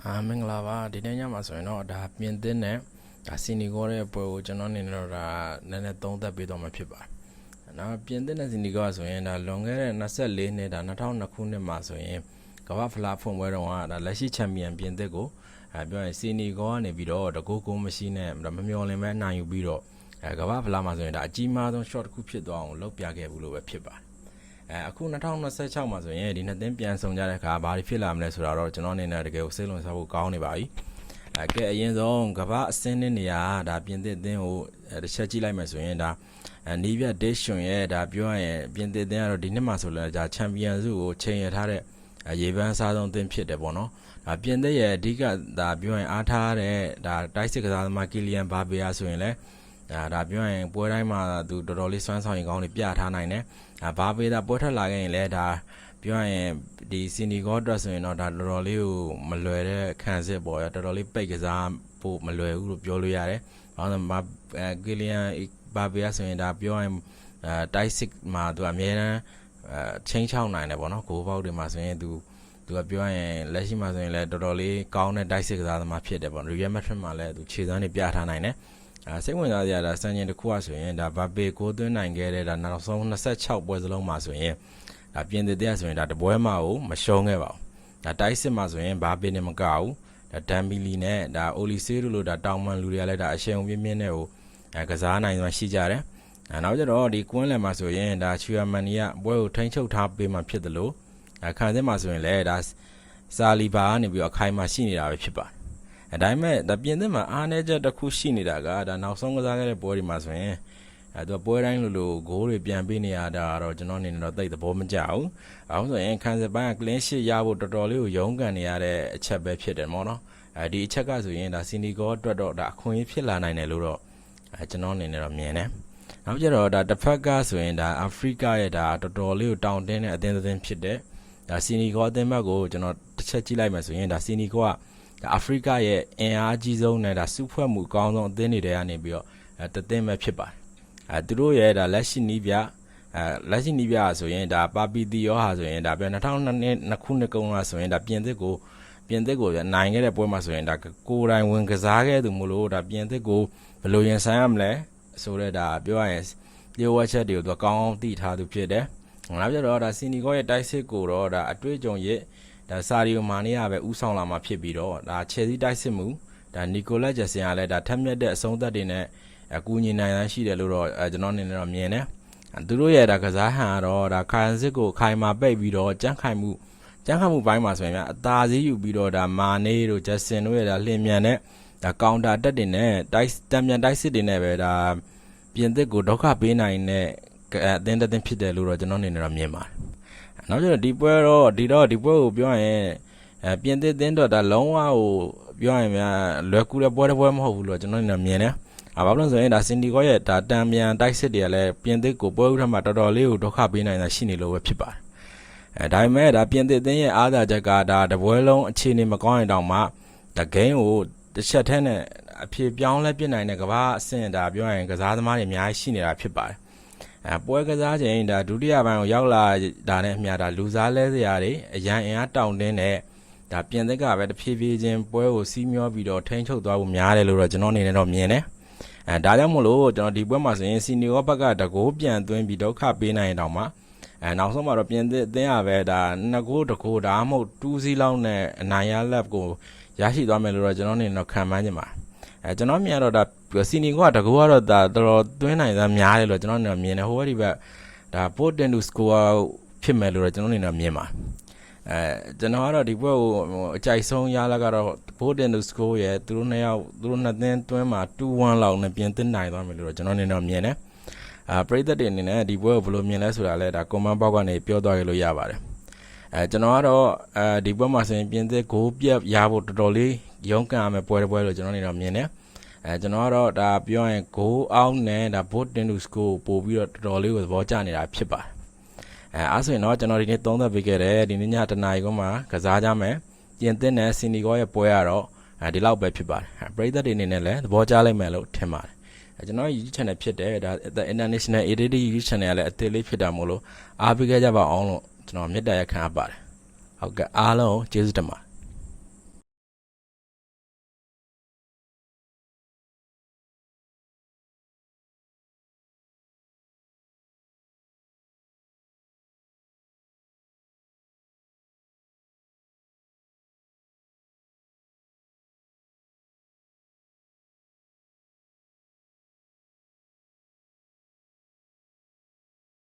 မင်္ဂလာပါဒီနေ့ညမှာဆိုရင်တော့ဒါပြင်သစ်နဲ့ဒါစီနီဂေါရဲ့ပွဲကိုကျွန်တော်အနေနဲ့တော့ဒါနည်းနည်းသုံးသပ်ပေးတော့မှာဖြစ်ပါတယ်။နောက်ပြင်သစ်နဲ့စီနီဂေါဆိုရင်ဒါလွန်ခဲ့တဲ့24နှစ်ဒါ2002ခုနှစ်မှာဆိုရင်ကမ္ဘာဖလားဖွင့်ပွဲတော့ဒါလက်ရှိချန်ပီယံပြင်သစ်ကိုပြောရင်စီနီဂေါကနေပြီးတော့တကူကိုမရှိနဲ့မမျော်လင့်ပဲနိုင်ယူပြီးတော့ကမ္ဘာဖလားမှာဆိုရင်ဒါအကြီးမားဆုံး shot တစ်ခုဖြစ်သွားအောင်လုပ်ပြခဲ့ဘူးလို့ပဲဖြစ်ပါတယ်။အခု2026မှာဆိုရင်ဒီနှစ်သင်းပြန်ဆောင်ကြတဲ့အခါဘာတွေဖြစ်လာမလဲဆိုတာတော့ကျွန်တော်အနေနဲ့တကယ်ကိုစိတ်ဝင်စားဖို့ကောင်းနေပါပြီ။ကဲအရင်ဆုံးကမ္ဘာအဆင့်နေရာဒါပြင်သစ်သင်းကိုတစ်ချက်ကြည့်လိုက်မယ်ဆိုရင်ဒါနီးပြဒေးရှွန်ရဲ့ဒါပြောရရင်ပြင်သစ်သင်းကတော့ဒီနှစ်မှာဆိုလည်းဒါချန်ပီယံစုကိုချိန်ရထားတဲ့ရေပန်းစားဆုံးသင်းဖြစ်တယ်ပေါ့နော်။ဒါပြင်သစ်ရဲ့အဓိကဒါပြောရင်အားထားတဲ့ဒါတိုက်စစ်ကစားသမားကီလီယန်ဘာပေယာဆိုရင်လည်းဒါပြောရင်ပွဲတိုင်းမှာသူတော်တော်လေးစွမ်းဆောင်ရည်ကောင်းတွေပြထားနိုင်တယ်ဘာပေတာပွဲထွက်လာခဲ့ရင်လည်းဒါပြောရင်ဒီစီနီဂေါအတွက်ဆိုရင်တော့ဒါတော်တော်လေးကိုမလွယ်တဲ့ခံစစ်ပေါ့တော်တော်လေးပိတ်ကစားဖို့မလွယ်ဘူးလို့ပြောလို့ရတယ်ဘာလို့လဲကီလီယန်ဘာပေယာဆိုရင်ဒါပြောရင်တိုက်စစ်မှာသူအများအားချင်းချောင်းနိုင်တယ်ပေါ့နော်ဂိုးပေါက်တွေမှာဆိုရင်သူကပြောရင်လက်ရှိမှာဆိုရင်လည်းတော်တော်လေးကောင်းတဲ့တိုက်စစ်ကစားသမားဖြစ်တယ်ပေါ့ရီယယ်မက်ဒရစ်မှာလည်းသူခြေစွမ်းတွေပြထားနိုင်တယ်စိတ်ဝင်စားစရာဒါစံချိန်တစ်ခုဆိုရင်ဒါဘာပေကိုသွင်းနိုင်ခဲ့တဲ့ဒါနောက်ဆုံး26ပွဲစလုံးမှာဆိုရင်ဒါပြင်သစ်တဲ့ဆိုရင်ဒါတပွဲမှကိုမရှုံးခဲ့ပါဘူးဒါတိုက်စစ်မှာဆိုရင်ဘာပေနဲ့မကဘူးဒါဒမ်ဘီလီနဲ့ဒါအိုလီဆေးတို့လိုဒါတောင်မှန်လူတွေကလည်းဒါအရှိန်ပြင်းပြင်းနဲ့ကိုကစားနိုင်စွာရှိကြတယ်နောက်ကျတော့ဒီကွင်းလယ်မှာဆိုရင်ဒါချူယာမန်နီကပွဲကိုထိန်းချုပ်ထားပေးမှဖြစ်တယ်လို့ခံစစ်မှာဆိုရင်လည်းဒါဆာလီဘာကနေပြီးအခိုင်အမာရှိနေတာပဲဖြစ်ပါတယ်ဒါပေမဲ့ဒါပြင်သစ်မှာအားနည်းချက်တစ်ခုရှိနေတာကဒါနောက်ဆုံးကစားခဲ့တဲ့ပွဲတွေမှာဆိုရင်သူကပွဲတိုင်းလိုဂိုးတွေပြန်ပေးနေရတာတော့ကျွန်တော်အနေနဲ့တော့သိသဘောမကျဘူး။အောင်ဆိုရင်ခံစစ်ပိုင်းက clean sheet ရဖို့တော်တော်လေးကိုရုန်းကန်နေရတဲ့အချက်ပဲဖြစ်တယ်မော်နော်။ဒီအချက်ကဆိုရင်ဒါစီနီဂေါအတွက်တော့ဒါအခွင့်အရေးဖြစ်လာနိုင်တယ်လို့တော့ကျွန်တော်အနေနဲ့တော့မြင်တယ်။နောက်ကျတော့ဒါတစ်ဖက်ကဆိုရင်ဒါအာဖရိကရဲ့ဒါတော်တော်လေးကိုတောင်းတင်းတဲ့အသင်းဖြစ်တဲ့ဒါစီနီဂေါအသင်းဘက်ကိုကျွန်တော်တစ်ချက်ကြည့်လိုက်မယ်ဆိုရင်ဒါစီနီဂေါကအာဖရိကရဲ့အင်အားကြီးဆုံးနဲ့ဒါစုဖွဲ့မှုအကောင်းဆုံးအသင်းတွေကနေပြီးတော့တသင်းပဲဖြစ်ပါတယ်သူတို့ရဲ့ဒါလက်ရှိနီးပြဆိုရင်ဒါပါပီတီယောဟာဆိုရင်ဒါပြန်2002ခုနှစ်ကုန်းကဆိုရင်ဒါပြင်သစ်ကိုနိုင်ခဲ့တဲ့ပွဲမှာဆိုရင်ဒါကိုယ်တိုင်ဝင်ကစားခဲ့သူမို့လို့ဒါပြင်သစ်ကိုဘယ်လိုရင်ဆိုင်ရမလဲဆိုတော့ဒါပြောရရင်လျှို့ဝှက်ချက်တွေကိုသူကောင်းအောင်သိထားသူဖြစ်တယ်နောက်ပြတော့ဒါစီနီဂေါရဲ့တိုက်စစ်ကိုတော့ဒါအတွေ့အကြုံရဲ့ဒါဆာရီယိုမာနီယာပဲဥဆောင်လာမှာဖြစ်ပြီးတော့ဒါချယ်ဆီတိုက်စစ်မှုဒါနီကိုလက်ဂျက်ဆင်ကလည်းဒါထက်မြက်တဲ့အဆုံးသက်တွေနဲ့အကူအညီနိုင်ရှိတယ်လို့တော့ကျွန်တော်အနေနဲ့တော့မြင်တယ်သူတို့ရဲ့ဒါကစားဟန်ကတော့ဒါခိုင်စစ်ကိုခိုင်မာပိတ်ပြီးတော့ကြမ်းခိုင်မှုပိုင်းမှာဆိုရင်အသာစီးယူပြီးတော့ဒါမာနေတို့ဂျက်ဆင်တို့ရဲ့ဒါလျင်မြန်တဲ့ဒါကောင်တာတက်တွေနဲ့တံမြန်တိုက်စစ်တွေနဲ့ပဲဒါပြင်သစ်ကိုဒုက္ခပေးနိုင်တဲ့အသင်းတစ်သင်းဖြစ်တယ်လို့တော့ကျွန်တော်အနေနဲ့တော့မြင်ပါတယ်နောက်ကျတော့ဒီပွဲကိုပြောရင်ပြင်သစ်သင်းတော့ဒါလုံးဝကိုပြောရင်များလွယ်ကူတဲ့ပွဲမဟုတ်ဘူးလို့ကျွန်တော်အနေနဲ့မြင်တယ်ဘာလို့လဲဆိုရင်ဒါစင်ဒီဂေါရဲ့ဒါတံမြန်တိုက်စစ်တွေကလည်းပြင်သစ်ကိုပွဲဥထမှာတော်တော်လေးကိုဒုက္ခပေးနိုင်တာရှိနေလို့ပဲဖြစ်ပါတယ်ဒါပေမဲ့ဒါပြင်သစ်သင်းရဲ့အားသာချက်ကဒါတပွဲလုံးအခြေအနေမကောင်းရင်တောင်မှဒါဂိမ်းကိုတစ်ချက်ထဲနဲ့အဖြေပြောင်းလဲပြစ်နိုင်တဲ့ကမ္ဘာအဆင့်ဒါပြောရင်ကစားသမားတွေအများကြီးရှိနေတာဖြစ်ပါတယ်ပွဲကစားချိန်ဒါဒုတိယပိုင်းကိုရောက်လာတာနဲ့အမျှဒါလူစားလဲစရာတွေအရန်အင်အားတောင်းတင်းတဲ့ဒါပြင်သစ်ကပဲတဖြည်းဖြည်းချင်းပွဲကိုစီးမျောပြီးတော့ထိန်းချုပ်သွားဖို့များတယ်လို့တော့ကျွန်တော်အနေနဲ့တော့မြင်တယ်ဒါကြောင့်မို့လို့ကျွန်တော်ဒီပွဲမှာဆိုရင်စီနီဂေါဘက်ကတကိုးပြန်သွင်းပြီးဒုက္ခပေးနိုင်တောင်မှနောက်ဆုံးမှာတော့ပြင်သစ်အသင်းကပဲဒါ2ဂိုးတကိုးဒါမှမဟုတ်2-0လောက်နဲ့အနိုင်ရလက်ကိုရရှိသွားမယ်လို့တော့ကျွန်တော်အနေနဲ့တော့ခံမှန်းချင်ပါတယ်ကျွန်တော်မြင်တော့ဒါစီနီဂေါကတကူကတော့ဒါတော်တော်သွင်းနိုင်သားများတယ်လို့ကျွန်တော်အနေနဲ့မြင်တယ်ဟိုဘက်ဒီဘက်ဒါ potent to score ဖြစ်မယ်လို့တော့ကျွန်တော်အနေနဲ့မြင်ပါတယ်ကျွန်တော်ကတော့ဒီပွဲကိုအကြိုက်ဆုံးရလာကတော့ potent to score ရဲ့သူတို့နှစ်သင်းတွင်းမှာ2-1လောက်နဲ့ပြင်သစ်နိုင်သွားမယ်လို့တော့ကျွန်တော်အနေနဲ့မြင်တယ်ပရိသတ်တွေအနေနဲ့ဒီပွဲကိုဘယ်လိုမြင်လဲဆိုတာလဲဒါ comment box ကနေပြောသွားရလို့ရပါတယ်ကျွန်တော်ကတော့ဒီပွဲမှာဆိုရင်ပြင်သစ်ဂိုးပြတ်ရဖို့တော်တော်လေးရုန်းကန်ရမယ်ပွဲလို့ကျွန်တော်အနေနဲ့မြင်တယ်ကျွန်တော်ကတော့ဒါပြောရင်ဂိုးအောက်နဲ့ဒါ potent to score ပို့ပြီးတော့တော်တော်လေးကိုသဘောကျနေတာဖြစ်ပါတယ်အဲ့ဆိုရင်တော့ကျွန်တော်ဒီနေ့သုံးသပ်ပေးခဲ့တယ်ဒီနေ့ညတနာရီကမှကစားကြမယ်ပြင်သစ်နဲ့စီနီဂေါရဲ့ပွဲကတော့ဒီလောက်ပဲဖြစ်ပါတယ်ပရိသတ်တွေအနေနဲ့လည်းသဘောကျလိမ့်မယ်လို့ထင်ပါတယ်ကျွန်တော် YouTube channel ဖြစ်တယ်ဒါ The International ADD YouTube channel ကလည်းအသေးလေးဖြစ်တာမို့လို့အားပေးခဲ့ကြပါအောင်လို့ကျွန်တော်မေတ္တာရက်ခံအပ်ပါတယ်ဟုတ်ကဲ့အားလုံးကျေးဇူးတင်ပါတယ်